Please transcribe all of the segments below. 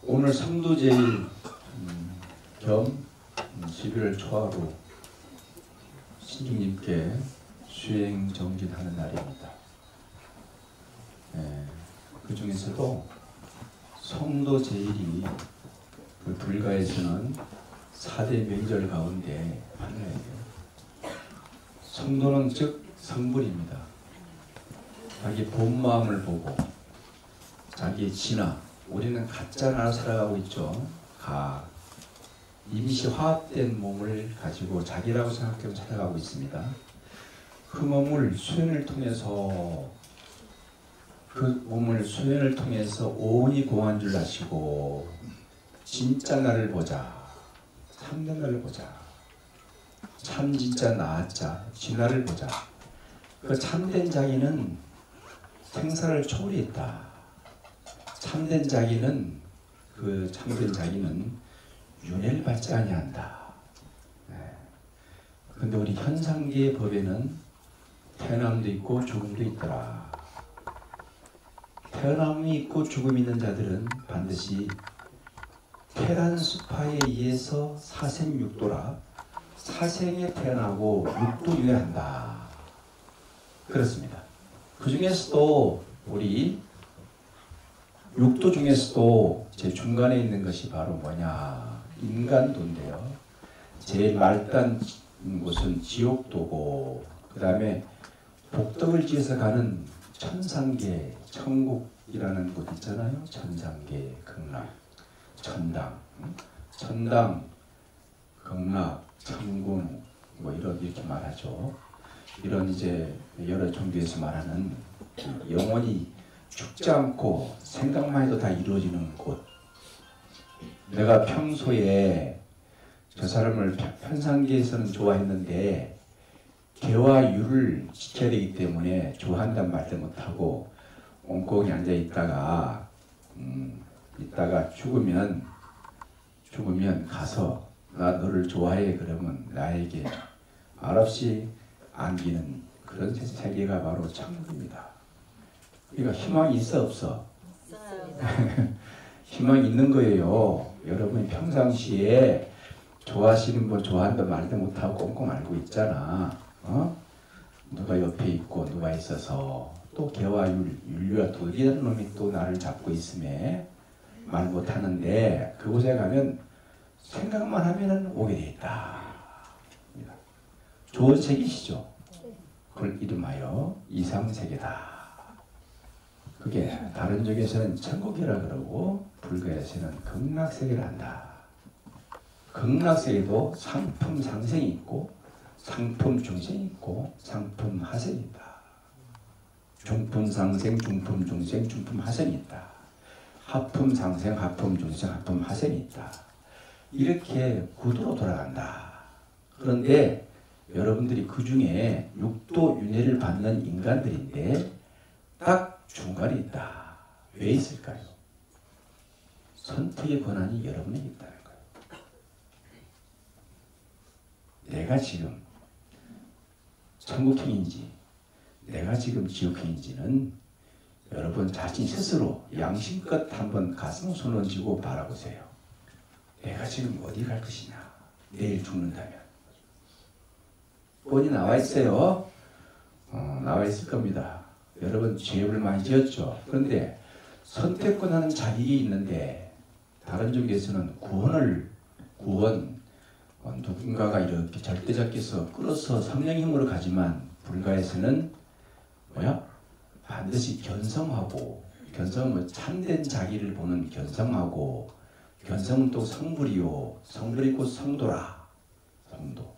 오늘 삼도제일 겸 11월 초하루 신주님께 수행 정진하는 날입니다. 그 중에서도 성도제일이 그 불가에서는 4대 명절 가운데 하나예요. 성도는 즉 성불입니다. 자기 본 마음을 보고 자기의 진화, 우리는 가짜 나라 살아가고 있죠. 임시 화합된 몸을 가지고 자기라고 생각하고 살아가고 있습니다. 그 몸을 수행을 통해서 온이 공한 줄 아시고 진짜 나를 보자, 참된 나를 보자, 참 진짜 나자 진화를 보자. 그 참된 자기는 생사를 초월했다. 참된 자기는 윤회를 받지 아니한다. 그런데 우리 현상계의 법에는 태어남도 있고 죽음도 있더라. 태어남이 있고 죽음이 있는 자들은 반드시 태란수파에 의해서 사생육도라, 사생에 태어나고 육도유예를 한다. 그렇습니다. 그 중에서도 우리 육도 중에서도 제 중간에 있는 것이 바로 뭐냐, 인간도인데요. 제일 말단 곳은 지옥도고, 그 다음에 복덕을 지어서 가는 천상계, 천국이라는 곳 있잖아요. 천상계, 극락, 천당, 극락, 천군, 뭐 이렇게 말하죠. 이런 이제 여러 종교에서 말하는 영원히 죽지 않고 생각만 해도 다 이루어지는 곳. 내가 평소에 저 사람을 편상계에서는 좋아했는데 개와 유를 지켜야 되기 때문에 좋아한단 말도 못하고 엉엉이 앉아 있다가 죽으면 가서 나 너를 좋아해 그러면 나에게 말없이 안기는 그런 세계가 바로 천국입니다. 그러니까 희망이 있어 없어? 희망이 있는 거예요. 여러분이 평상시에 좋아하시는 분 좋아한다 말도 못하고 꽁꽁 앓고 있잖아. 누가 옆에 있고 누가 있어서 또 개와 윤류와 도리라는 놈이 또 나를 잡고 있음에 말 못하는데 그곳에 가면 생각만 하면 오게 돼 있다. 좋은 세계시죠. 그걸 이름하여 이상세계다. 그게 다른 쪽에서는 천국이라 그러고 불가에서는 극락세계를 한다. 극락세계도 상품 상생이 있고 상품 중생이 있고 상품 하생이 있다. 중품 상생, 중품 중생, 중품 하생이 있다. 하품 상생, 하품 중생, 하품 하생이 있다. 이렇게 구도로 돌아간다. 그런데 여러분들이 그 중에 육도 윤회를 받는 인간들인데 딱 중간에 있다. 왜 있을까요? 선택의 권한이 여러분에게 있다는 거예요. 내가 지금 천국행인지 내가 지금 지옥행인지는 여러분 자신 스스로 양심껏 한번 가슴 손 얹고 바라보세요. 내가 지금 어디 갈 것이냐, 내일 죽는다면. 뻔히 나와 있어요. 나와 있을 겁니다. 여러분 죄를 많이 지었죠. 그런데 선택권하는 자격이 있는데 다른 종교에서는 구원 누군가가 이렇게 절대자께서 끌어서 성령의 힘으로 가지만 불가에서는 뭐야? 반드시 견성하고 견성은 뭐 참된 자기를 보는 견성하고 견성은 또 성불이요 성불이 곧 성도라 성도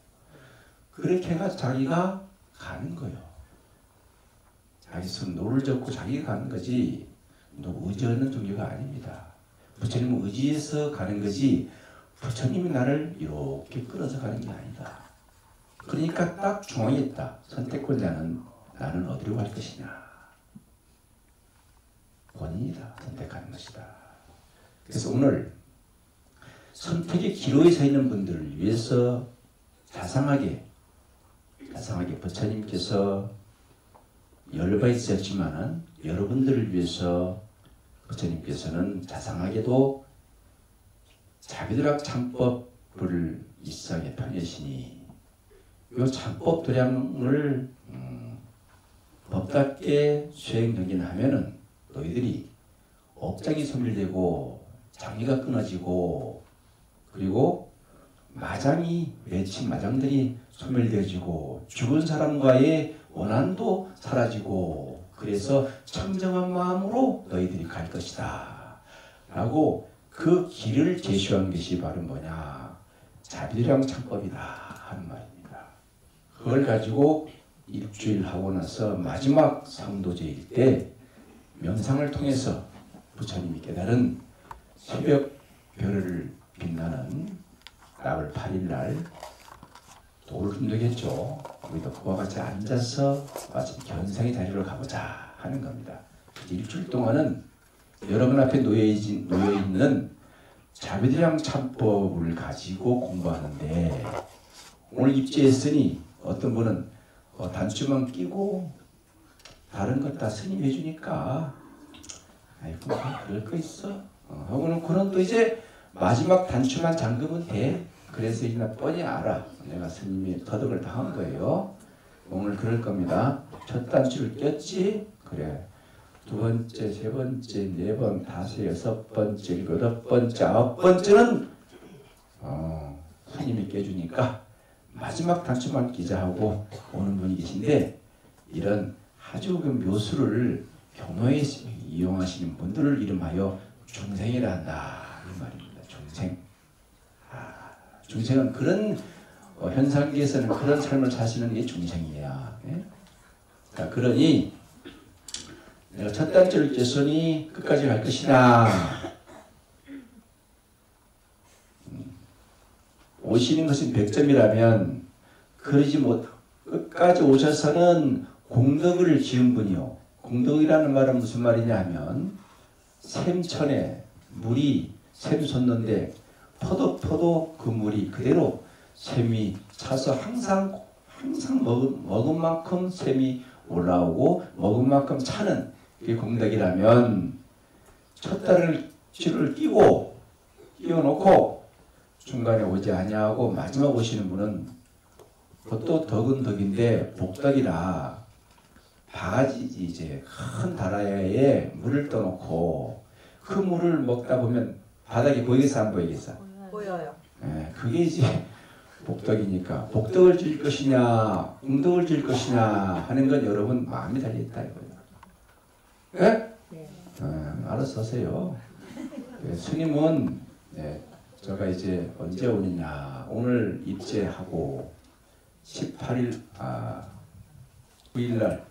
그렇게 해가 자기가 가는 거예요. 자기 손 노를 젓고 자기가 가는 거지 누구 의지하는 종교가 아닙니다. 부처님 의지해서 가는 거지 부처님이 나를 이렇게 끌어서 가는 게 아니다. 그러니까 딱 중앙에 있다. 선택권자는 나는 어디로 갈 것이냐. 본인이다. 선택하는 것이다. 그래서 오늘 선택의 기로에 서 있는 분들을 위해서 자상하게 부처님께서 여러 번 있었지만은 여러분들을 위해서 부처님께서는 자상하게도 자비도락 참법을 일상에 펴내시니 이 참법 도량을 법답게 수행 정진하면은 너희들이 업장이 소멸되고 장애가 끊어지고 그리고 마장이 맺힌 마장들이 소멸되어지고 죽은 사람과의 원한도 사라지고 그래서 청정한 마음으로 너희들이 갈 것이다 라고 그 길을 제시한 것이 바로 뭐냐 자비도량 참법이다 하는 말입니다. 그걸 가지고 일주일 하고 나서 마지막 상도제일 때 명상을 통해서 부처님이 깨달은 새벽 별을 빛나는 나월 8일날 도를 힘들겠죠. 우리도 그와 같이 앉아서 마치 견성의 자리로 가보자 하는 겁니다. 일주일 동안은 여러분 앞에 놓여있는 자비도량 참법을 가지고 공부하는데 오늘 입지했으니 어떤 분은 단추만 끼고 다른 것 다 스님 해주니까 아이고 그럴 거 있어 하고는 그런 또 이제 마지막 단추만 잠그면 돼. 그래서 이나 뻔히 알아. 내가 스님이 터득을 당한 거예요. 오늘 그럴 겁니다. 첫 단추를 꼈지? 그래. 두 번째, 세 번째, 네 번, 다섯, 여섯 번째, 일곱, 여덟 번째, 아홉 번째는 스님이 깨주니까 마지막 단추만 끼자 하고 오는 분이 계신데 이런 아주 그 묘수를 경로에 이용하시는 분들을 이름하여 중생이라 한다 이 말입니다. 중생. 중생은 그런 현상계에서는 그런 삶을 사시는 게 중생이야. 예? 자, 그러니 내가 첫 단추를 꼈으니 끝까지 갈 것이다. 오시는 것은 100점이라면 그러지 못 끝까지 오셔서는 공덕을 지은 분이요. 공덕이라는 말은 무슨 말이냐 하면 샘천에 물이 샘 솟는데 퍼도 그 물이 그대로 샘이 차서 항상 먹은 만큼 샘이 올라오고 먹은 만큼 차는 그게 공덕이라면 첫 단추를 끼워놓고 중간에 오지 아니하고 마지막 오시는 분은 그것도 덕은 덕인데 복덕이라 바가지 이제 큰 다라야에 물을 떠놓고 그 물을 먹다 보면 바닥이 보이겠어 안 보이겠어? 보여요. 예, 그게 이제 복덕이니까 복덕을 줄 것이냐 공덕을 줄 것이냐 하는 건 여러분 마음이 달려있다 이거예요. 예? 네. 알아서 하세요. 스님은 제가 이제 언제 오느냐 오늘 입제하고 18일 9일날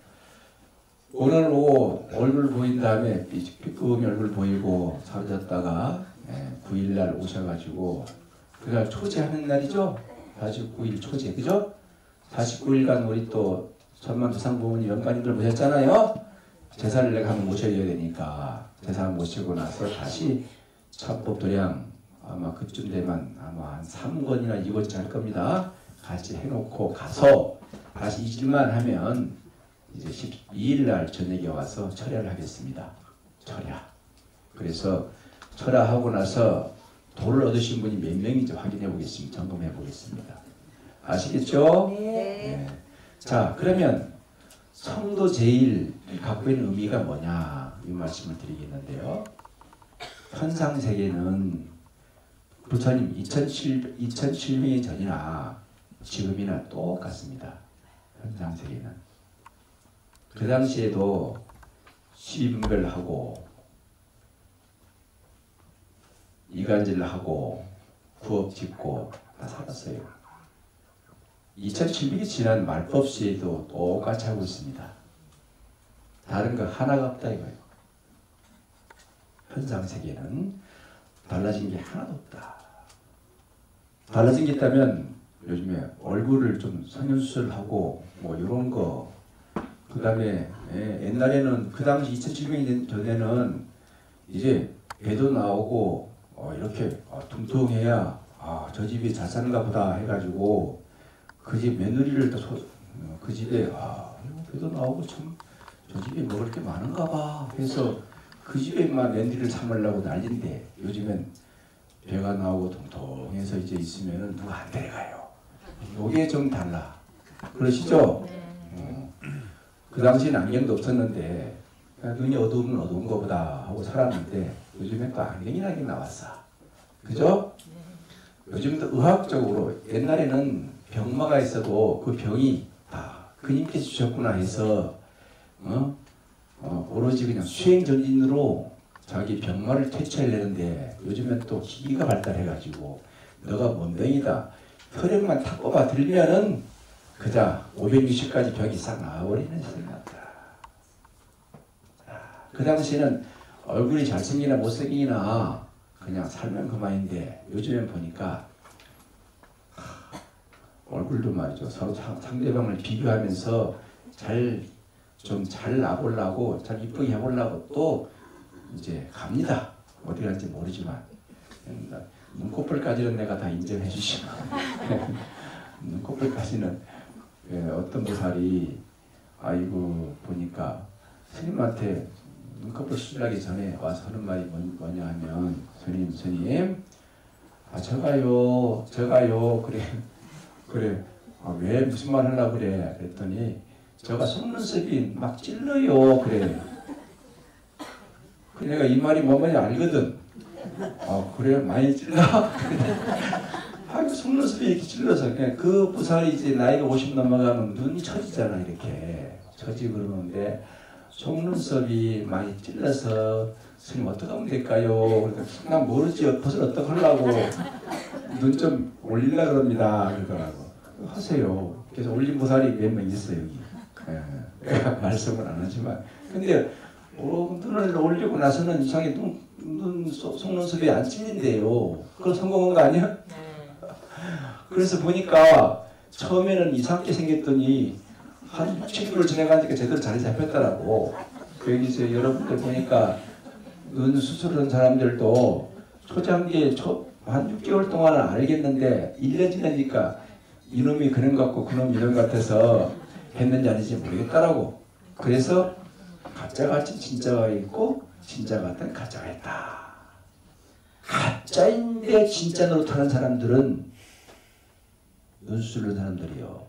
오늘 오후 얼굴 보인 다음에 삐끗이 얼굴 보이고 사라졌다가 9일날 오셔가지고 그날 초제하는 날이죠. 49일 초제 그죠? 49일간 우리 또 천만두상 부모님 연간님들 모셨잖아요. 제사를 내가 한번 모셔야 되니까 제사 모시고 나서 다시 참법 도량 아마 그쯤 되면 아마 한 3권이나 2권째 할 겁니다. 같이 해놓고 가서 다시 잊을만 하면 이제 12일날 저녁에 와서 철야를 하겠습니다. 철야. 그래서 철야하고 나서 도를 얻으신 분이 몇 명인지 확인해 보겠습니다. 점검해 보겠습니다. 아시겠죠? 네. 네. 자, 그러면 성도 제일 갖고 있는 의미가 뭐냐 이 말씀을 드리겠는데요. 현상세계는 부처님 2700년 전이나 지금이나 똑같습니다. 현상세계는. 그 당시에도 시분별하고 이간질을 하고 구업 짓고 다 살았어요. 2700이 지난 말법 시에도 똑같이 하고 있습니다. 다른 거 하나가 없다 이거예요. 현상세계는 달라진 게 하나도 없다. 달라진 게 있다면 요즘에 얼굴을 좀 성형수술하고 뭐 이런 거, 그 다음에 옛날에는 그 당시 2700년 전에는 이제 배도 나오고 이렇게 뚱뚱해야 저 집이 잘 사는가 보다 해가지고 그 집 며느리를 그 집에 배도 나오고 참 저 집에 먹을 게 많은가 봐 해서 그 집에만 며느리를 삼으려고 난리인데 요즘엔 배가 나오고 통통해서 이제 있으면은 누가 안 데려가요. 요게 좀 달라. 그러시죠? 그 당시엔 안경도 없었는데 눈이 어두우면 어두운 거보다 하고 살았는데 요즘엔 또 안경이라는 게 나왔어. 그죠? 요즘도 의학적으로 옛날에는 병마가 있어도 그 병이 그님께서 주셨구나 해서 오로지 그냥 수행전진으로 자기 병마를 퇴치하려는데 요즘엔 또 기기가 발달해가지고 너가 뭔 병이다. 혈액만 탁 뽑아 들면은 그자 560까지 병이 싹 나와버리는 생각이다. 그 당시에는 얼굴이 잘생기나 못생기나 그냥 살면 그만인데 요즘엔 보니까 얼굴도 말이죠. 서로 상대방을 비교하면서 좀 잘 나보려고 잘 이쁘게 해보려고 또 이제 갑니다. 어디 갈지 모르지만 눈꺼풀까지는 내가 다 인정해 주시고 눈꺼풀까지는 어떤 보살이 아이고 보니까 스님한테 눈꺼풀 수술하기 전에 와서 하는 말이 뭐냐 하면 스님 저가요 그래 왜 무슨 말 하려고 그래 그랬더니 저가 속눈썹이 막 찔러요 그래. 내가 이 말이 뭐뭐지 알거든. 그래 많이 찔러? 속눈썹이 이렇게 찔러서 그냥 그 부살이 이제 나이가 50 넘어가면 눈이 처지잖아 이렇게 처지고 그러는데 속눈썹이 많이 찔러서 스님 어떻게 하면 될까요? 그러니까 난 모르지 엎어서 어떻게 하려고 눈 좀 올리려고 그럽니다 그러더라고. 하세요. 그래서 올린 보살이 몇 명 있어요 여기. 내가 말씀을 안 하지만 근데 눈을 올리고 나서는 이상하게 속눈썹이 안 찔린대요. 그건 성공한 거 아니야? 그래서 보니까 처음에는 이상하게 생겼더니 한 7개월 지나가니까 제대로 자리 잡혔더라고. 여기서 여러분들 보니까 눈 수술한 사람들도 초창기에 한 6개월 동안은 알겠는데 1년 지나니까 이놈이 그런 것 같고 그놈이 이런 것 같아서 했는지 아닌지 모르겠더라고. 그래서 가짜같이 진짜가 있고 진짜 같은 가짜가 있다. 가짜인데 진짜 노릇하는 사람들은 눈수술을 사람들이요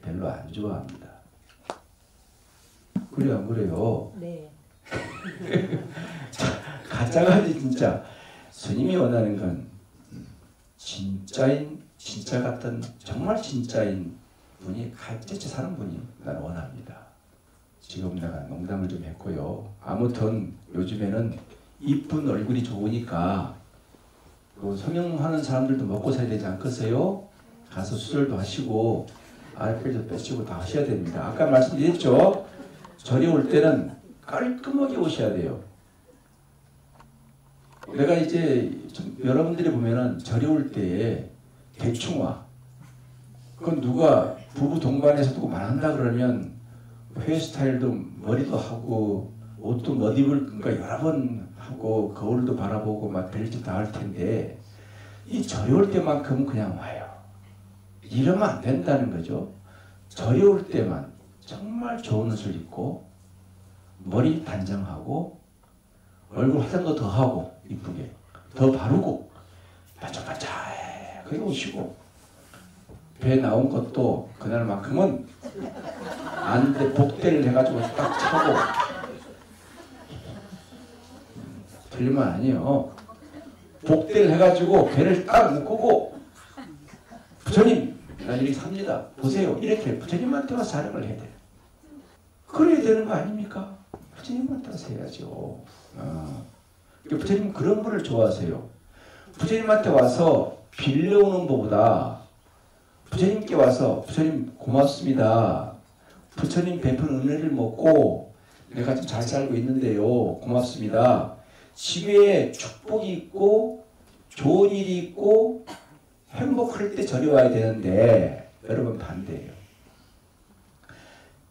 별로 안 좋아합니다. 그래요 안 그래요? 네. 가짜같이 진짜 스님이 원하는 건 진짜 같은 정말 진짜인 분이 가짜같이 사는 분이 나는 원합니다. 지금 내가 농담을 좀 했고요. 아무튼 요즘에는 이쁜 얼굴이 좋으니까 성형하는 사람들도 먹고 살아야 되지 않겠어요? 가서 수술도 하시고 알코올도 빼시고 다 하셔야 됩니다. 아까 말씀드렸죠? 절이 올 때는 깔끔하게 오셔야 돼요. 내가 이제 여러분들이 보면은 절이 올 때에 대충 와. 그건 누가 부부 동반해서 누구 말한다 그러면 헤어스타일도 머리도 하고 옷도 못 입을까 여러 번 하고 거울도 바라보고 막 별짓 다 할 텐데 이 절이 올 때만큼은 그냥 와요. 이러면 안 된다는 거죠. 절이 올 때만 정말 좋은 옷을 입고 머리 단정하고 얼굴 화장도 더 하고 이쁘게 더 바르고 반짝반짝하게 오시고 배 나온 것도 그날만큼은 안 돼. 복대를 해가지고 딱 차고. 틀린 말 아니에요. 복대를 해가지고 배를 딱 묶고 부처님 나 이렇게 삽니다. 보세요. 이렇게 부처님한테 와서 자랑을 해야 돼요. 그래야 되는 거 아닙니까? 부처님한테 와서 해야죠. 부처님 그런 분을 좋아하세요. 부처님한테 와서 빌려오는 것보다 부처님께 와서 부처님 고맙습니다. 부처님 베푼 은혜를 먹고 내가 좀 잘 살고 있는데요. 고맙습니다. 집에 축복이 있고 좋은 일이 있고 행복할 때 저리 와야 되는데 여러분 반대예요.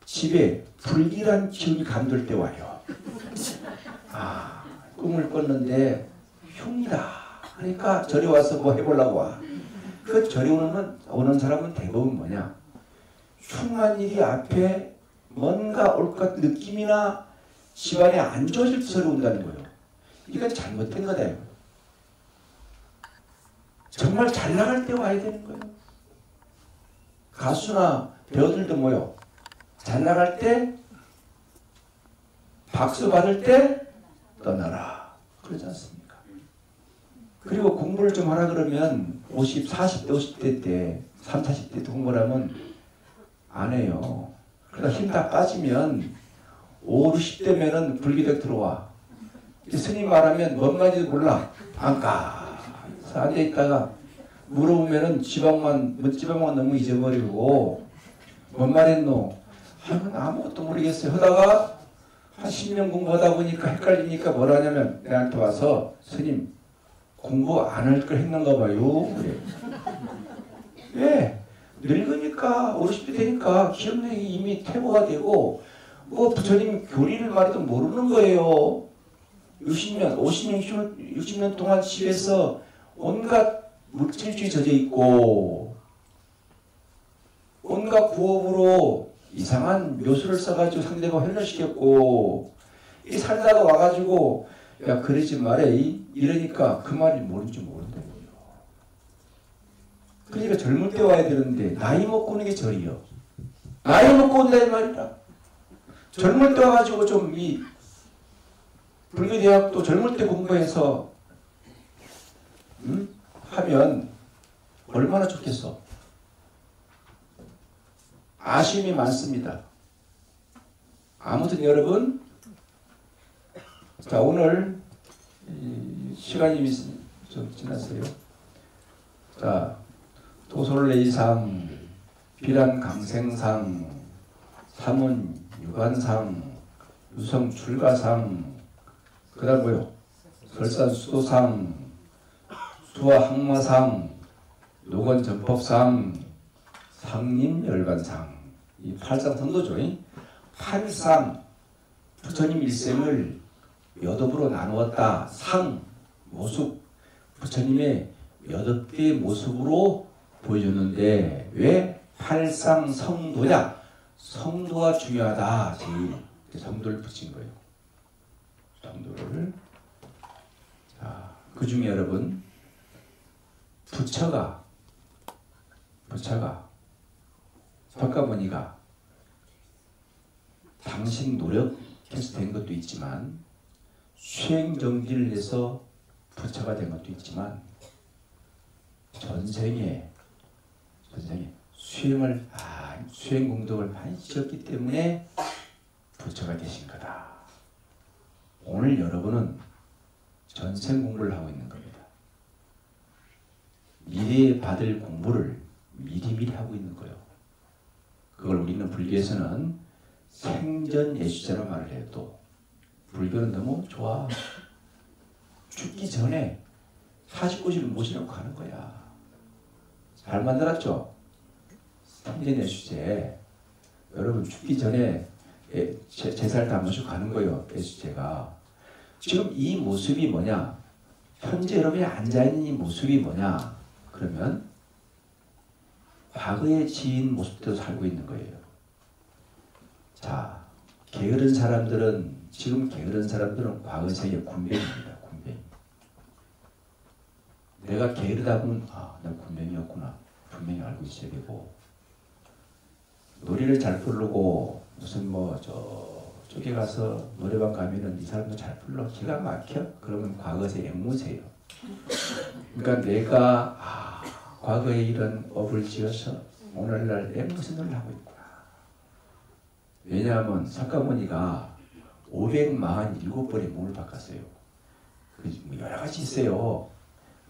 집에 불길한 기운이 감돌 때 와요. 꿈을 꿨는데 흉이다. 그러니까 저리 와서 뭐 해보려고 와. 그 저리 오는 사람은 대부분 뭐냐? 흉한 일이 앞에 뭔가 올 것 같은 느낌이나 집안에 안 좋아질 때 저리 온다는 거예요. 이건 잘못된 거다. 정말 잘 나갈 때 와야 되는 거예요. 가수나 배우들도 뭐요? 잘 나갈 때 박수 받을 때 떠나라. 그러지 않습니까? 그리고 공부를 좀 하라 그러면 40대 50대 때 30, 40대 때 공부를 하면 안 해요. 그러다 힘 다 빠지면 50, 60대면은 불기력 들어와. 스님 말하면 뭔 말인지도 몰라. 안까 앉아있다가 물어보면은 지방만 너무 잊어버리고 뭔 말했노? 아무것도 모르겠어요. 하다가 한 10년 공부하다 보니까 헷갈리니까 뭐라 하냐면 내한테 와서 스님 공부 안 할 걸 했는가 봐요. 그래. 왜? 늙으니까 50대 되니까 기억력이 이미 퇴보가 되고 뭐 부처님 교리를 말해도 모르는 거예요. 60년, 50년, 60년 동안 집에서 온갖 물질주의 젖어 있고 온갖 구업으로 이상한 묘수를 써가지고 상대가 회전시켰고 이 살다가 와가지고 야 그러지 말해 이러니까 그 말이 뭔지 모른다고요. 그러니까 젊을 때 와야 되는데 나이 먹고 오는 게 절이요. 나이 먹고 온다 이 말이다. 젊을 때 와가지고 좀 이 불교대학도 젊을 때 공부해서 하면 얼마나 좋겠어. 아쉬움이 많습니다. 아무튼 여러분 자 오늘 시간이 좀 지났어요. 자 도솔레이상 비란강생상 삼은유관상 유성출가상 그 다음 뭐요? 설산수도상 수화항마상 노건전법상 상림열반상 이 8상 선도죠. 8상 부처님 일생을 몇 업으로 나누었다. 상, 모습 부처님의 몇 업의 모습으로 보여줬는데 왜 8상 성도냐? 성도가 중요하다. 제일 성도를 붙인 거예요. 성도를 자, 그 중에 여러분 부처가 석가모니가 당신 노력해서 된 것도 있지만 수행정지를 해서 부처가 된 것도 있지만 전생에 수행 공덕을 많이 지었기 때문에 부처가 되신 거다. 오늘 여러분은 전생 공부를 하고 있는 겁니다. 미래에 받을 공부를 미리미리 하고 있는 거예요. 그걸 우리는 불교에서는 생전예수자로 말을 해도 불교는 너무 좋아. 죽기 전에 49집을 모시려고 하는 거야. 잘 만들었죠? 생전예수제. 여러분 죽기 전에 제사를 다 모시고 가는 거예요. 예수제가. 지금 이 모습이 뭐냐? 현재 여러분이 앉아있는 이 모습이 뭐냐? 그러면 과거의 지인 모습대로 살고 있는 거예요. 자, 게으른 사람들은 지금 게으른 사람들은 과거 생의 군뱅입니다. 군뱅. 내가 게으르다 보면 아, 나 군뱅이었구나. 분명히 알고 있어야 되고, 노래를 잘 부르고 무슨 뭐 저쪽에 가서 노래방 가면은 이 사람도 잘 불러 기가 막혀? 그러면 과거세 앵무새예요. 그러니까 내가 과거에 이런 업을 지어서 오늘날 앵무새를 하고 있구나. 왜냐하면 석가모니가 547번의 몸을 바꿨어요. 뭐 여러 가지 있어요.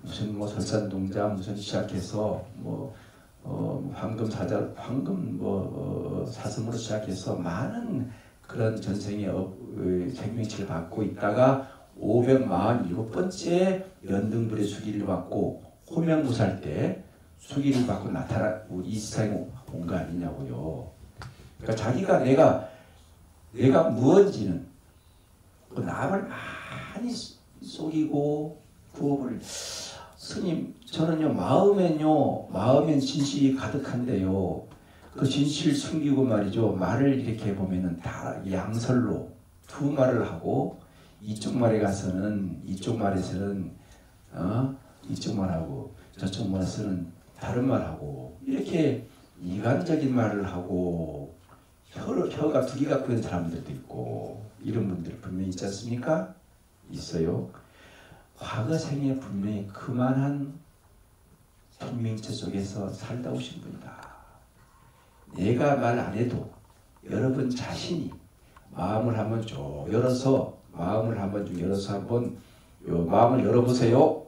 무슨 뭐 설산동자 무슨 시작해서 황금 사슴으로 시작해서 많은 그런 전생의 생명체를 받고 있다가 547번째 연등불의 수기를 받고 호명무살 때 수기를 받고 이 세상에 온 거 아니냐고요. 그러니까 자기가 내가 무엇인지는 남을 많이 속이고 구업을 스님 저는요 마음엔 진실이 가득한데요 그 진실 숨기고 말이죠 말을 이렇게 보면은 다 양설로 두 말을 하고 이쪽 말에 가서는 이쪽 말에서는 이쪽 말하고 저쪽 말에서는 다른 말하고 이렇게 이간적인 말을 하고 혀가 두 개 갖고 있는 사람들도 있고 이런 분들이 분명히 있지 않습니까? 있어요. 과거 생에 분명히 그만한 생명체 속에서 살다 오신 분이다. 내가 말 안 해도 여러분 자신이 마음을 한번 쭉 열어서 마음을 한번 마음을 열어보세요.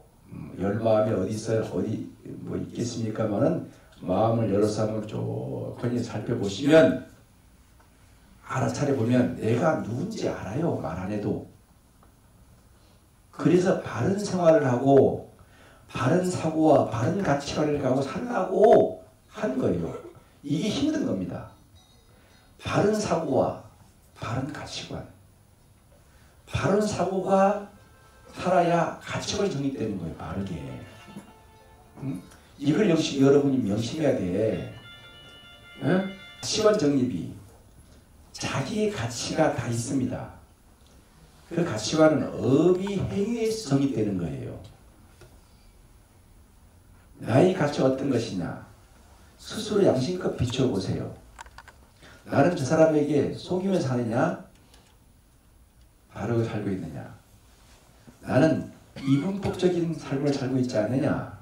열 마음이 어디 있어요? 어디 뭐 있겠습니까만은 마음을 열어서 한번 쭉 살펴보시면 알아차려 보면 내가 누군지 알아요. 말 안 해도. 그래서 바른 생활을 하고 바른 사고와 바른 가치관을 가고 살라고 한 거예요. 이게 힘든 겁니다. 바른 사고와 바른 가치관. 바른 사고가 살아야 가치관이 정립되는 거예요. 바르게. 이걸 역시 여러분이 명심해야 돼. 가치관 정립이 자기의 가치가 다 있습니다. 그 가치관은 업이 행위에서 정립되는 거예요. 나의 가치가 어떤 것이냐 스스로 양심껏 비춰보세요. 나는 저 사람에게 속이며 사느냐 바르게 살고 있느냐 나는 이분법적인 삶을 살고 있지 않느냐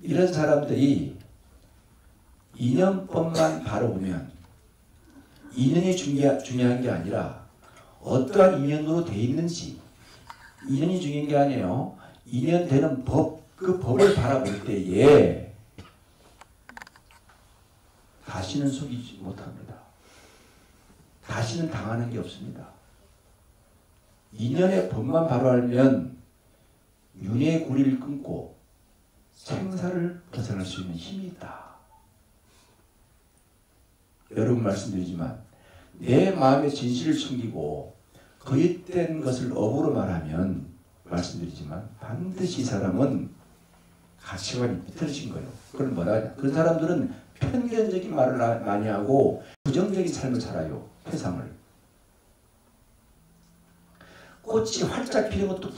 이런 사람들이 인연법만 바로 보면 인연이 중요한 게 아니라 어떠한 인연으로 돼 있는지 인연이 중요한 게 아니에요. 인연되는 법, 그 법을 바라볼 때에 다시는 속이지 못합니다. 다시는 당하는 게 없습니다. 인연의 법만 바로 알면 윤회의 고리를 끊고 생사를 벗어날 수 있는 힘이 있다. 여러분 말씀드리지만 내 마음의 진실을 숨기고 거짓된 것을 업으로 말하면 말씀드리지만 반드시 이 사람은 가치관이 비틀어진 거예요. 그건 뭐라 그런 사람들은 편견적인 말을 많이 하고 부정적인 삶을 살아요. 회상을. 꽃이 활짝 피는 것도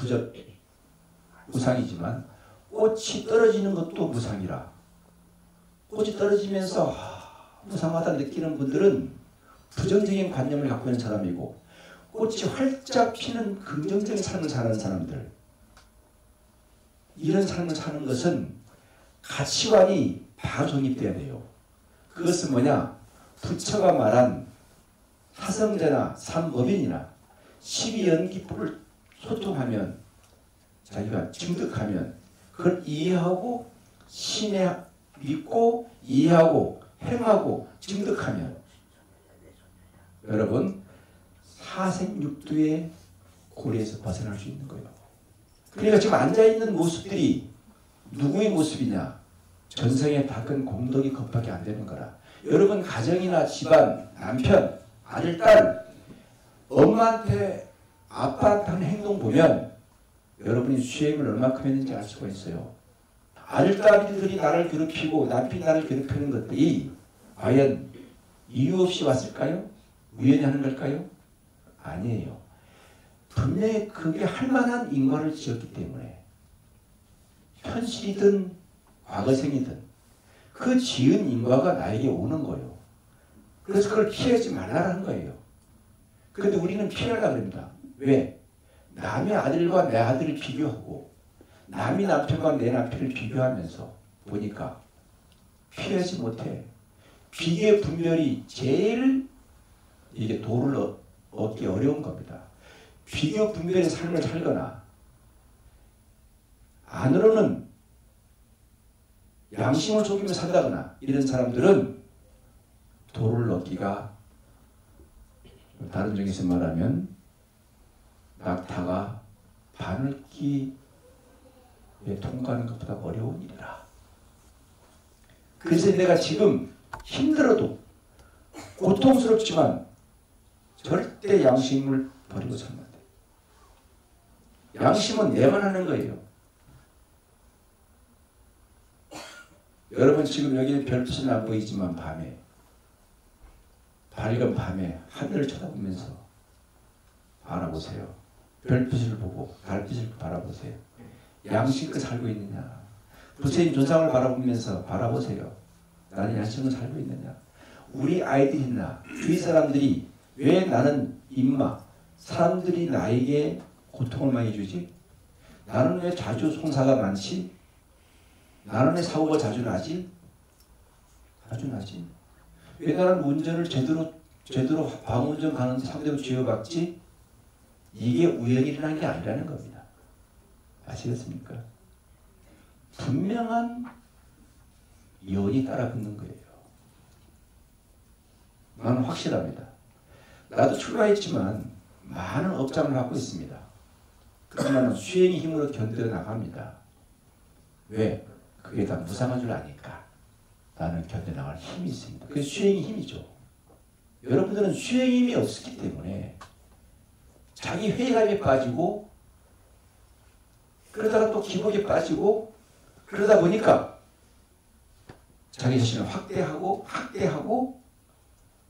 무상이지만 꽃이 떨어지는 것도 무상이라. 꽃이 떨어지면서 무상하다 느끼는 분들은 부정적인 관념을 갖고 있는 사람이고 꽃이 활짝 피는 긍정적인 삶을 사는 사람들 이런 삶을 사는 것은 가치관이 바로 정립돼야 돼요. 그것은 뭐냐? 부처가 말한 사성제나 삼법인이나 12연기법을 소통하면 자기가 증득하면 그걸 이해하고 신에 믿고 이해하고 행하고 증득하면 여러분 사생육두의 고리에서 벗어날 수 있는 거예요. 그러니까 지금 앉아있는 모습들이 누구의 모습이냐? 전생에 닦은 공덕이 그것밖에 안 되는 거라. 여러분 가정이나 집안, 남편, 아들, 딸 엄마한테 아빠한테 하는 행동 보면 여러분이 수행을 얼마큼 했는지 알 수가 있어요. 아들, 딸들이 나를 괴롭히고 남편이 나를 괴롭히는 것들이 과연 이유 없이 왔을까요? 우연히 하는 걸까요? 아니에요. 분명히 그게 할 만한 인과를 지었기 때문에 현실이든 과거생이든 그 지은 인과가 나에게 오는 거예요. 그래서 그걸 피하지 말라는 거예요. 그런데 우리는 피하려고 합니다. 왜? 남의 아들과 내 아들을 비교하고 남의 남편과 내 남편을 비교하면서 보니까 피하지 못해. 비교 분별이 제일 이게 도를 얻기 어려운 겁니다. 비교 분별의 삶을 살거나 안으로는 양심을 속이며 산다거나 이런 사람들은 도를 얻기가 다른 쪽에서 말하면 낙타가 바늘기에 통과하는 것보다 어려운 일이라. 그래서 내가 지금 힘들어도 고통스럽지만 절대 양심을 버리고 살면 안 돼. 양심은 내만 하는 거예요. 여러분 지금 여기 별빛은 안 보이지만 밤에 밝은 밤에 하늘을 쳐다보면서 바라보세요. 별빛을 보고 달빛을 바라보세요. 양심껏 살고 있느냐. 부처님 존상을 바라보면서 바라보세요. 나는 양심을 살고 있느냐. 우리 아이들이나 주위 사람들이 왜 나는 임마 사람들이 나에게 고통을 많이 주지? 나는 왜 자주 송사가 많지? 나는 왜 사고가 자주 나지? 자주 나지. 왜 나는 운전을 제대로 방운전 가는데 상대적으로 지어봤지? 이게 우연히 일어난 게 아니라는 겁니다. 아시겠습니까? 분명한 연이 따라붙는 거예요. 나는 확실합니다. 나도 출가했지만 많은 업장을 갖고 있습니다. 그러나 수행의 힘으로 견뎌 나갑니다. 왜? 그게 다 무상한 줄 아니까 나는 견뎌 나갈 힘이 있습니다. 그게 수행의 힘이죠. 여러분들은 수행의 힘이 없었기 때문에 자기 회의감에 빠지고 그러다가 또 기복에 빠지고 그러다 보니까 자기 자신을 학대하고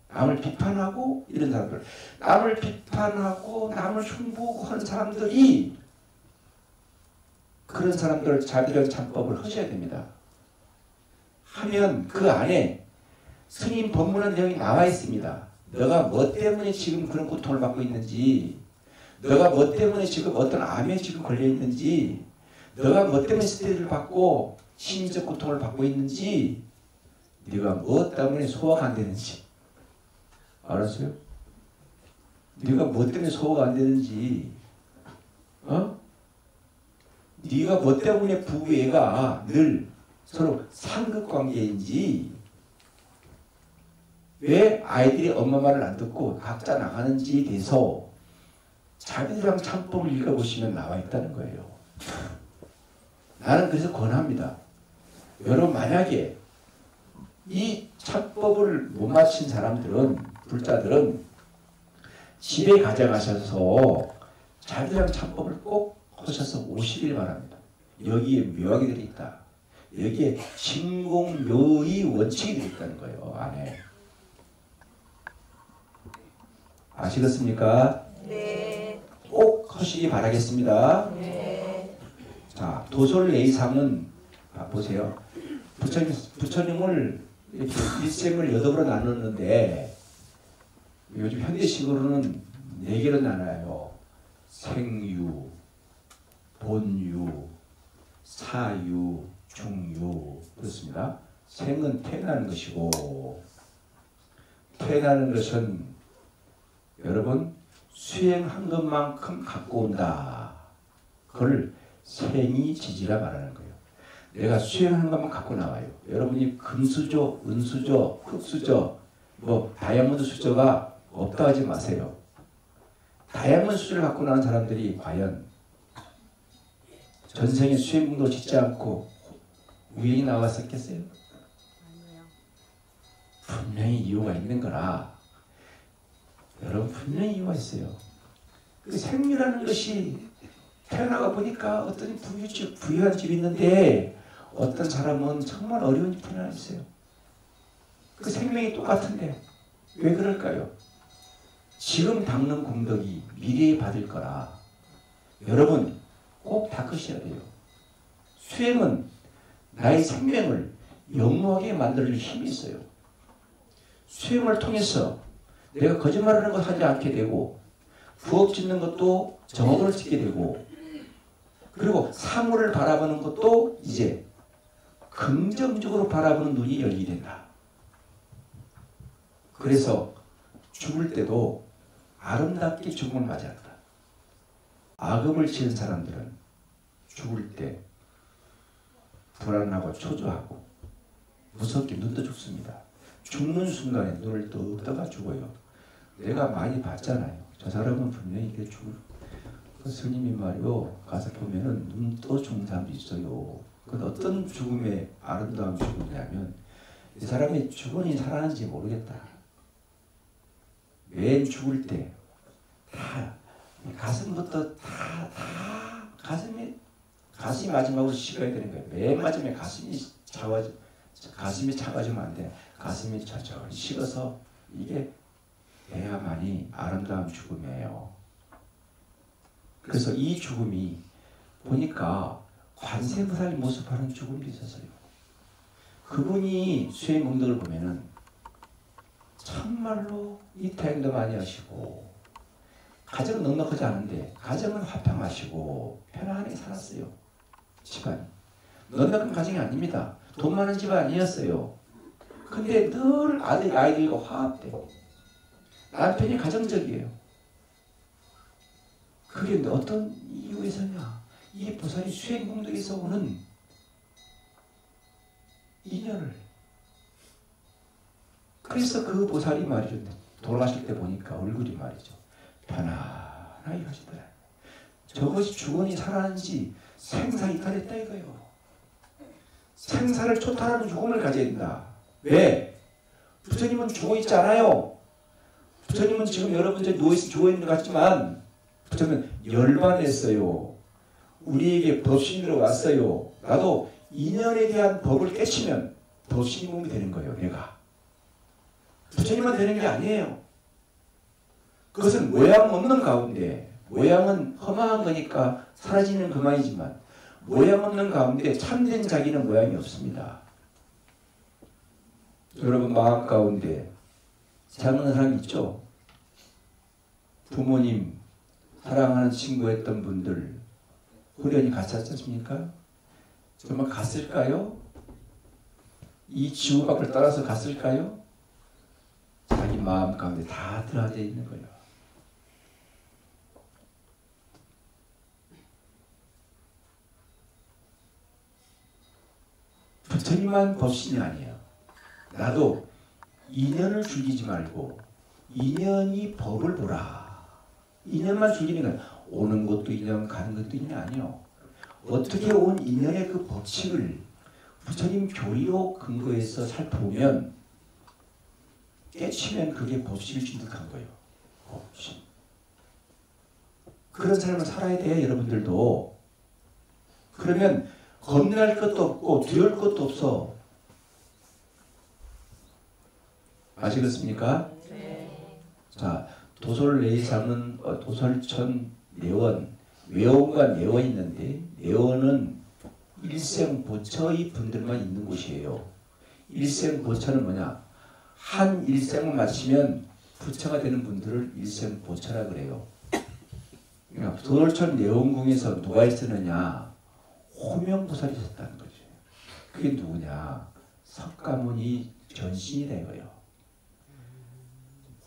남을 비판하고 이런 사람들, 남을 비판하고 남을 흉보고 하는 사람들이 그런 사람들 자비력 참법을 하셔야 됩니다. 하면 그 안에 스님 법문한 내용이 나와 있습니다. 너가 뭐 때문에 지금 그런 고통을 받고 있는지, 너가 뭐 때문에 지금 어떤 암에 지금 걸려 있는지, 너가 뭐 때문에 스트레스를 받고 심리적 고통을 받고 있는지, 네가 뭐 때문에 소화가 안 되는지 알았어요? 네가 뭐 때문에 소화가 안 되는지, 네가 뭐 때문에 부부애가 늘 서로 상극관계인지, 왜 아이들이 엄마 말을 안 듣고 각자 나가는지에 대해서 자비랑 참법을 읽어보시면 나와 있다는 거예요. 나는 그래서 권합니다. 여러분 만약에 이 참법을 못 마친 사람들은, 불자들은 집에 가져가셔서 자비랑 참법을 꼭 하셔서 오시길 바랍니다. 여기에 묘하게 들어있다. 여기에 진공묘의 원칙이 들어있다는 거예요. 안에. 아시겠습니까? 네. 꼭 하시기 바라겠습니다. 네. 자, 도솔 예의상은 보세요. 부처님을 이렇게 일생을 8으로 나눴는데 요즘 현대식으로는 4개로 나눠요. 생유, 본유, 사유, 중유. 그렇습니다. 생은 태어나는 것이고, 태어나는 것은 여러분 수행한 것만큼 갖고 온다. 그걸 생이지지라 말하는 거예요. 내가 수행한 것만 갖고 나와요. 여러분이 금수저, 은수저, 흑수저, 뭐 다이아몬드 수저가 없다 하지 마세요. 다이아몬드 수저를 갖고 나온 사람들이 과연 전생에 수행공도 짓지 않고 우연히 나왔었겠어요? 아니요. 분명히 이유가 있는 거라. 여러분 분명히 이유가 있어요. 그 생리라는 것이 태어나가 보니까 어떤 부유한 집이 있는데 어떤 사람은 정말 어려운 집에 태어나 있어요. 그 생명이 똑같은데 왜 그럴까요? 지금 닦는 공덕이 미래에 받을 거라. 여러분 꼭 닦으셔야 돼요. 수행은 나의 생명을 영롱하게 만들 힘이 있어요. 수행을 통해서 내가 거짓말하는 것 하지 않게 되고 부업 짓는 것도 정업을 짓게 되고 그리고 사물을 바라보는 것도 이제 긍정적으로 바라보는 눈이 열리게 된다. 그래서 죽을 때도 아름답게 죽음을 맞이한다. 악업을 지은 사람들은 죽을 때 불안하고 초조하고 무섭게 눈떠 죽습니다. 죽는 순간에 눈을 떡 떠가 죽어요. 내가 많이 봤잖아요. 저 사람은 분명히 이렇게 죽을 그 스님이 말이요 가서 보면은 눈 떠 죽는 사람도 있어요. 그건 어떤 죽음의 아름다운 죽음이냐면 이 사람이 죽은지 살아난지 모르겠다. 맨 죽을 때 다 가슴부터 다 가슴이 마지막으로 식어야 되는 거예요. 맨 마지막에 가슴이 차가지면 안 돼. 가슴이 천천히 식어서 이게 돼야만이 아름다운 죽음이에요. 그래서 이 죽음이 보니까 관세음보살 모습하는 죽음도 있었어요. 그분이 수행공덕을 보면은 참말로 이타행도 많이 하시고 가정은 넉넉하지 않은데 가정은 화평하시고 편안하게 살았어요. 집안이. 넉넉한 가정이 아닙니다. 돈 많은 집안 아니었어요. 근데 늘 아이들과 화합돼. 남편이 가정적이에요. 그게 어떤 이유에서냐? 이 보살이 수행공덕에서 오는 인연을. 그래서 그 보살이 말이죠. 돌아가실 때 보니까 얼굴이 말이죠. 편안하게 하시더라. 저것이 죽으니 살아난지 생사이탈했다 이거예요. 생사를 초탈하는 죽음을 가져야 된다. 왜? 부처님은 죽어있지 않아요. 부처님은 지금 여러분들 누워있는 것 같지만 부처님은 열반했어요. 우리에게 법신으로 왔어요. 나도 인연에 대한 법을 깨치면 법신공이 되는 거예요. 내가. 부처님만 되는 게 아니에요. 그것은 모양 없는 가운데, 모양은 허망한 거니까 사라지는 그만이지만 모양 없는 가운데 참된 자기는 모양이 없습니다. 여러분 마음 가운데 생각하는 사람 있죠? 부모님, 사랑하는 친구 했던 분들 후련히 갔지 않습니까? 정말 갔을까요? 이 지구 밖을 따라서 갔을까요? 자기 마음 가운데 다 들어져 있는 거예요. 부처님만 법신이 아니에요. 나도 인연을 즐기지 말고 인연이 법을 보라. 인연만 즐기는 건 오는 것도 인연, 가는 것도 인연이 아니에요. 어떻게 온 인연의 그 법칙을 부처님 교리로 근거해서 살펴보면 깨치면 그게 법칙을 진득한 거예요. 법칙. 그런 삶을 살아야 돼요, 여러분들도. 그러면 겁낼 것도 없고 두려울 것도 없어. 아시겠습니까? 네. 자, 도솔내상은 도솔천 내원, 외원과 내원이 있는데 내원은 일생보처의 분들만 있는 곳이에요. 일생보처는 뭐냐? 한 일생을 마치면 부처가 되는 분들을 일생보처라 그래요. 그러니까 도솔천 내원궁에서 누가 있었느냐? 호명보살이 있었다는 거죠. 그게 누구냐? 석가모니 전신이다 이거예요.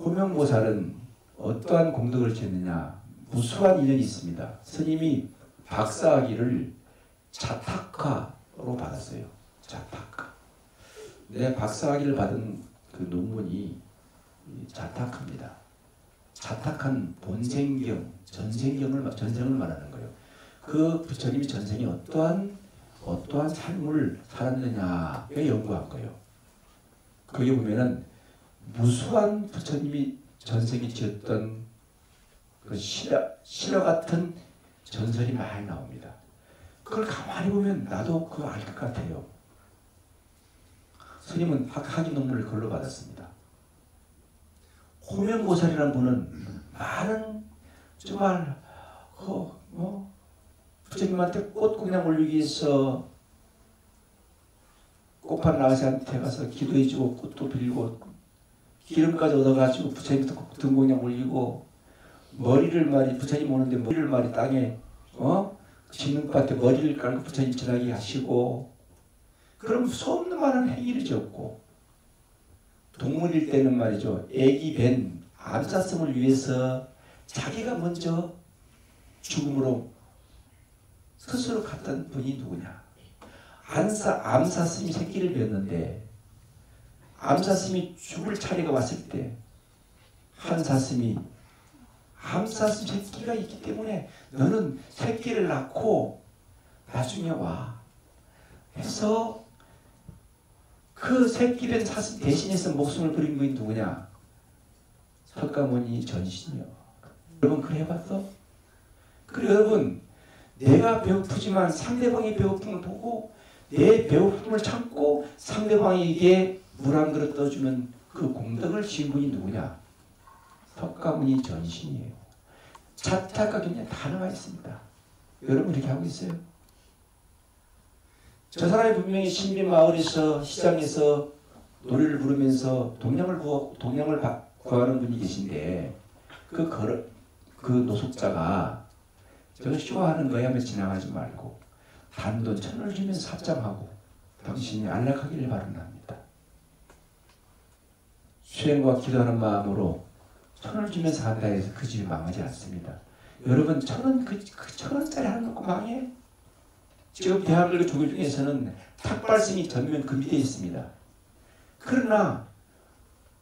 호명보살은 어떠한 공덕을 지었느냐? 무수한 인연이 있습니다. 스님이 박사학위를 자탁하로 받았어요. 자탁하. 내 박사학위를 받은 그 논문이 자탁합니다. 자탁한 본생경, 전생을 말하는 거예요. 그 부처님이 전생에 어떠한 삶을 살았느냐에 연구한 거예요. 거기 보면은 무수한 부처님이 전생에 지었던 그 실화 같은 전설이 많이 나옵니다. 그걸 가만히 보면 나도 그거 알 것 같아요. 스님은 학위 논문을 그걸로 받았습니다. 호명보살이라는 분은 많은 정말 부처님한테 꽃 그냥 올리기 위해서 꽃판 아가씨한테 가서 기도해주고 꽃도 빌고 기름까지 얻어가지고 부처님부터 등공양 올리고 머리를 말이 부처님 오는데 머리를 말이 땅에 진흙밭에 머리를 깔고 부처님 지나게 하시고 그럼 수없는 많은 행위를 지었고 동물일 때는 말이죠. 애기 벤 암사슴을 위해서 자기가 먼저 죽음으로 스스로 갔던 분이 누구냐. 암사슴이 새끼를 낳았는데 암사슴이 죽을 차례가 왔을 때 한 사슴이 암사슴 새끼가 있기 때문에 너는 새끼를 낳고 나중에 와 해서 그 새끼 된 사슴 대신해서 목숨을 버린 분이 누구냐. 석가모니 전신이요. 여러분 그래 해봤어? 그래 여러분 내가 배고프지만 상대방의 배고픔을 보고 내 배고픔을 참고 상대방에게 물 한 그릇 떠주면 그 공덕을 지은 분이 누구냐. 석가모니 전신이에요. 자타가 그냥 다 나와 있습니다. 여러분 이렇게 하고 있어요? 저 사람이 분명히 신비마을에서 시장에서 노래를 부르면서 동양을 구하는 분이 계신데 그 노숙자가 저거 쇼하는 거야 하면서 지나가지 말고 단돈 1,000원을 주면서 합장하고 당신이 안락하기를 바랍니다. 수행과 기도하는 마음으로 1,000원을 주면서 한다 해서 그 집이 망하지 않습니다. 여러분 1,000원 그 1,000원짜리 하나 놓고 망해? 지금 대한민국 조교 중에서는 탁발스님이 전면 금지되어 있습니다. 그러나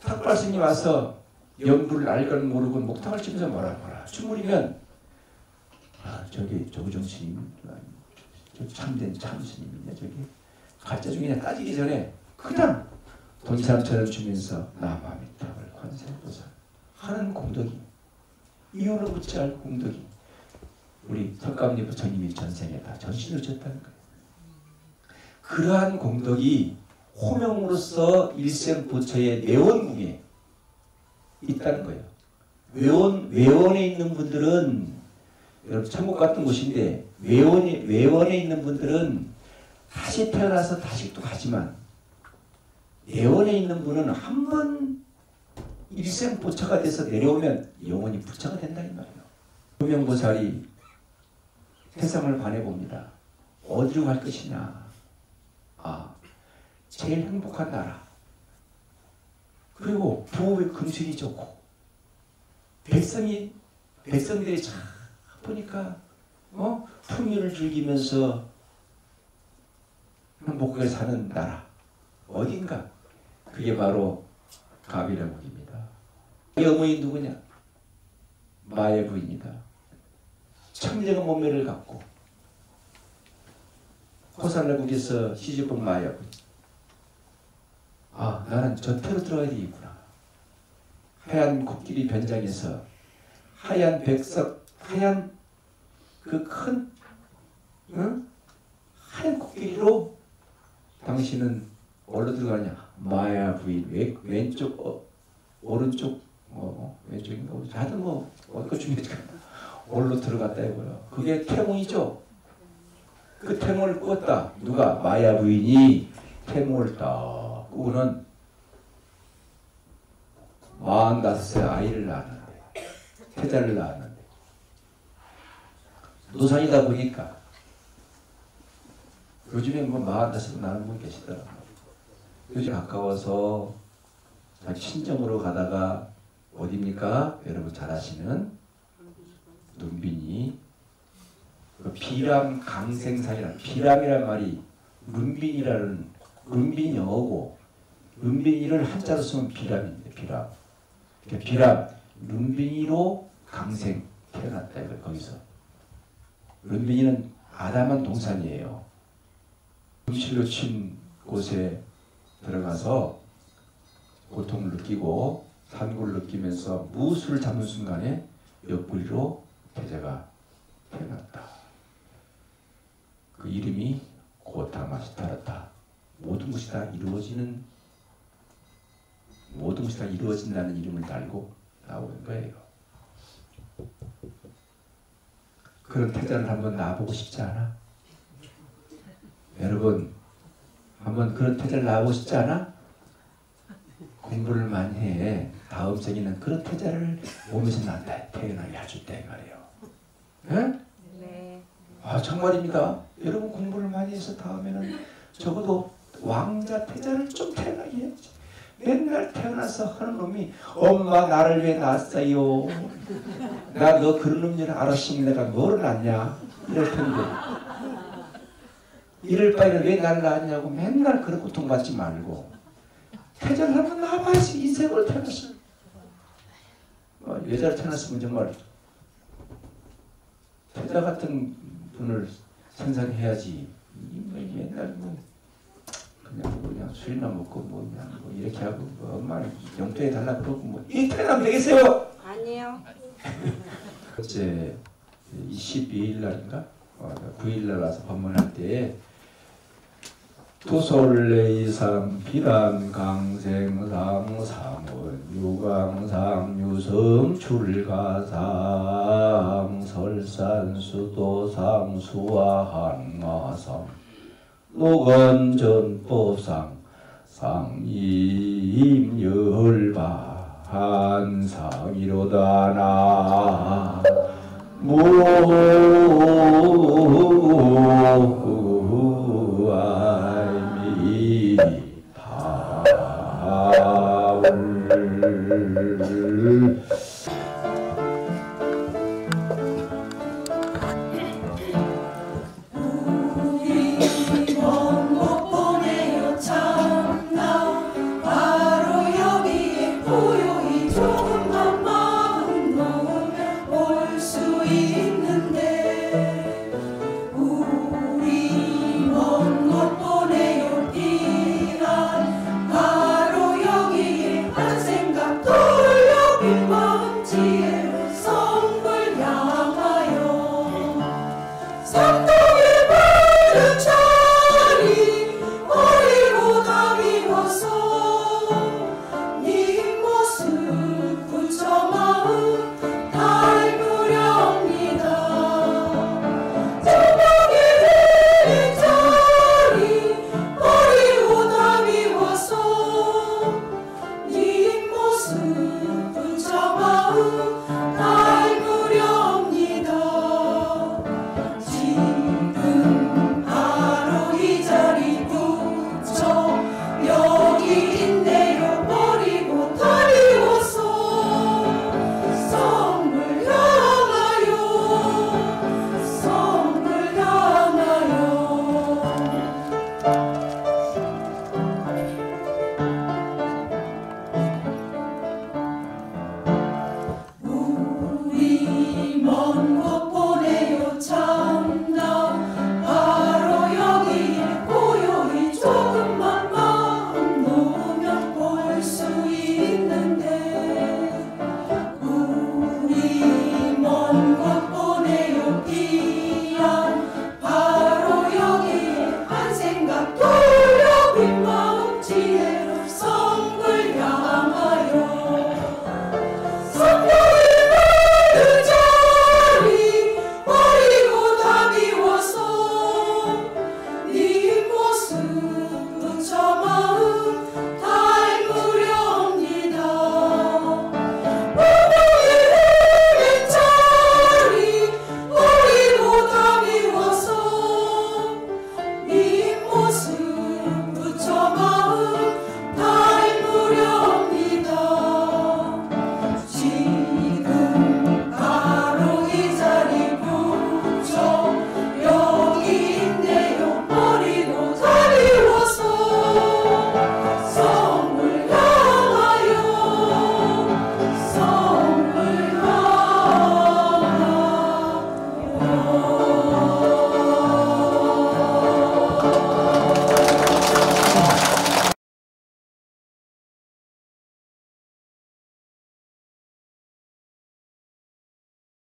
탁발스님이 와서 연불을 알건 모르고 목탁을 치면서 뭐라 주무리면 저기 조구정스님 저기 참된 참스님이냐 저기 가짜 중이냐 따지기 전에 그냥 돈 3,000원 주면서 나마미탁을 관세음보살 하는 공덕이 이유를 묻지 않을 공덕이 우리 석가모니 부처님이 전생에 다 전신을 졌다는 거예요. 그러한 공덕이 호명으로서 일생 부처의 내원궁에 있다는 거예요. 외원에 있는 분들은 여러분 천국 같은 곳인데 외원에 있는 분들은 다시 태어나서 다시 또 가지만 내원에 있는 분은 한 번 일생 부처가 돼서 내려오면 영원히 부처가 된다 이 말이에요. 호명보살이 세상을 관해봅니다. 어디로 갈 것이냐. 제일 행복한 나라. 그리고 부업의 금술이 좋고 백성들이 참 보니까 풍요를 즐기면서 행복하게 사는 나라. 어딘가. 그게 바로 가비라국입니다. 이 어머니 누구냐? 마의 부인이다. 청정한 몸매를 갖고 호산라국에서 시집온 마야 부인. 나는 저 태로 들어가야 되겠구나. 하얀 코끼리 변장에서 하얀 백석 하얀 그 큰 하얀 코끼리로 당신은 어디로 들어가냐? 마야 부인 왼쪽 오른쪽 왼쪽인가 오른쪽 하여튼 어디가 중요하지 어디로 들어갔다 이거요. 그게 태몽이죠. 그 태몽을 꾸었다. 누가? 마야 부인이 태몽을 딱 꾸고는 45세 아이를 낳았는데 태자를 낳았는데 노산이다 보니까 요즘에 45세 낳는 분 계시더라고요. 요즘 가까워서 자기 친정으로 가다가 어디입니까? 여러분 잘 아시는 눈빈이 그 비람 강생살이라는 비람이란 말이 눈빈이라는 눈빈 영어고 눈빈이를 한자로 쓰면 비람입니다. 비람. 그러니까 비람 눈빈이로 강생 태어났다 이거 거기서. 눈빈이는 아담한 동산이에요. 음실로 친 곳에 들어가서 고통을 느끼고 산고를 느끼면서 무술을 잡는 순간에 옆구리로 태자가 태어났다. 그 이름이 고타마시타라타. 모든 것이 다 이루어진다는 이름을 달고 나오는 거예요. 그런 태자를 한번 낳아보고 싶지 않아? 여러분 한번 그런 태자를 나오고 싶지 않아? 공부를 많이 해. 다음 생에는 그런 태자를 몸에서 태어나게 해줄 때 말이에요. 네? 네. 아 정말입니다. 여러분 공부를 많이 해서 다음에는 적어도 왕자 태자를 좀 태어나게 해야지. 맨날 태어나서 하는 놈이 엄마 나를 왜 낳았어요? 나 너 그런 놈줄 알았으면 내가 뭐를 낳냐? 이럴 텐데 이럴 바에는 왜 나를 낳았냐고 맨날 그런 고통받지 말고 태자를 한번 낳아봐야지. 인생을 태어났어. 여자를 태어났으면 정말 태자 같은 분을 생산해야지. 맨날 그냥 술이나 먹고 그냥 이렇게 하고 엄마는 용돈에 달라 그러고 이 태어나면 되겠어요? 아니요. 어제 22일 날인가 9일 날 와서 방문할 때 도솔레이상 비단강생상 상원 유강상 유성 출가상 설산수도상 수화한마상 노건전법상 상임열반상이로다나 무